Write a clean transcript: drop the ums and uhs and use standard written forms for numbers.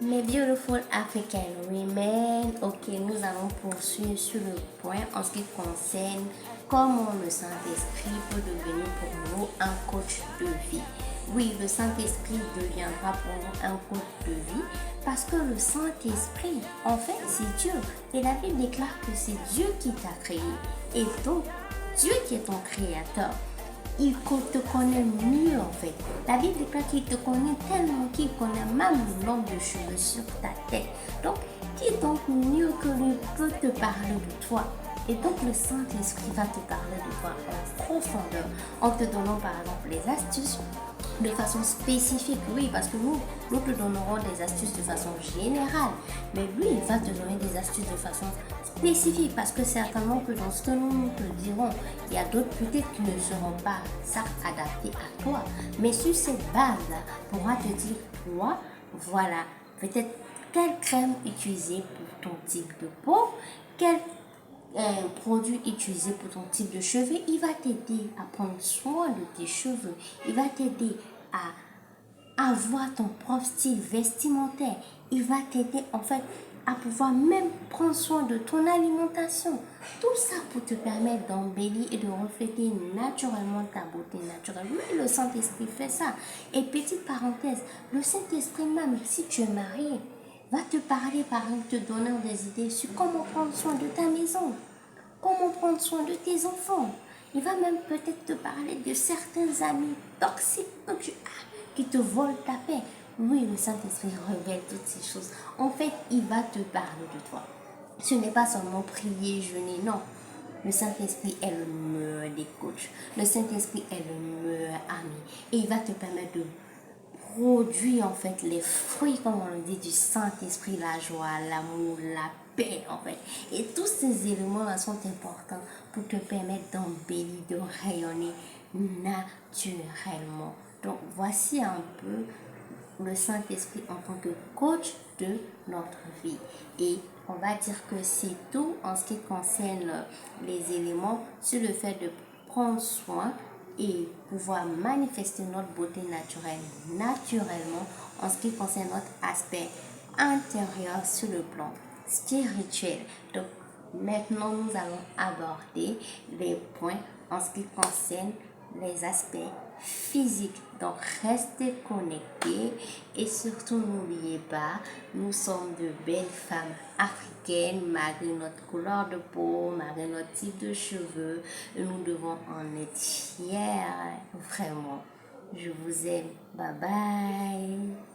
Mes beautiful African women, ok, nous allons poursuivre sur le point en ce qui concerne comment le Saint-Esprit peut devenir pour nous un coach de vie. Oui, le Saint-Esprit deviendra pour nous un coach de vie parce que le Saint-Esprit, en fait, c'est Dieu. Et la Bible déclare que c'est Dieu qui t'a créé. Et donc, Dieu qui est ton créateur, il te connaît mieux en fait. La Bible déclare qu'il te connaît tellement qu'il connaît même le nombre de cheveux sur ta tête. Donc, qui est donc mieux que lui peut te parler de toi? Et donc, le Saint-Esprit va te parler de toi en profondeur, en te donnant par exemple les astuces de façon spécifique. Oui, parce que nous te donnerons des astuces de façon générale, mais lui, il va te donner des astuces de façon spécifique parce que certainement que dans ce que nous te dirons, il y a d'autres peut-être qui ne seront pas ça adaptés à toi. Mais sur cette base-là, on pourra te dire, toi, voilà, peut-être quelle crème utiliser pour ton type de peau, quel produit utilisé pour ton type de cheveux, il va t'aider à prendre soin de tes cheveux. Il va t'aider à avoir ton propre style vestimentaire. Il va t'aider en fait à pouvoir même prendre soin de ton alimentation. Tout ça pour te permettre d'embellir et de refléter naturellement ta beauté naturelle. Oui, le Saint-Esprit fait ça. Et petite parenthèse, le Saint-Esprit même, si tu es marié, va te parler par exemple, te donnant des idées sur comment prendre soin de ta maison, comment prendre soin de tes enfants. Il va même peut-être te parler de certains amis toxiques que tu as qui te volent ta paix. Oui, le Saint-Esprit révèle toutes ces choses. En fait, il va te parler de toi. Ce n'est pas seulement prier, jeûner, non. Le Saint-Esprit est le meilleur des coachs. Le Saint-Esprit est le meilleur ami. Et il va te permettre de produit en fait les fruits, comme on le dit, du Saint-Esprit, la joie, l'amour, la paix en fait. Et tous ces éléments-là sont importants pour te permettre d'embellir, de rayonner naturellement. Donc voici un peu le Saint-Esprit en tant que coach de notre vie. Et on va dire que c'est tout en ce qui concerne les éléments sur le fait de prendre soin et pouvoir manifester notre beauté naturelle naturellement en ce qui concerne notre aspect intérieur sur le plan spirituel. Donc maintenant nous allons aborder les points en ce qui concerne les aspects physiques. Donc restez connectés et surtout n'oubliez pas, nous sommes de belles femmes africaines malgré notre couleur de peau, malgré notre type de cheveux. Nous devons en être fiers, vraiment. Je vous aime. Bye bye.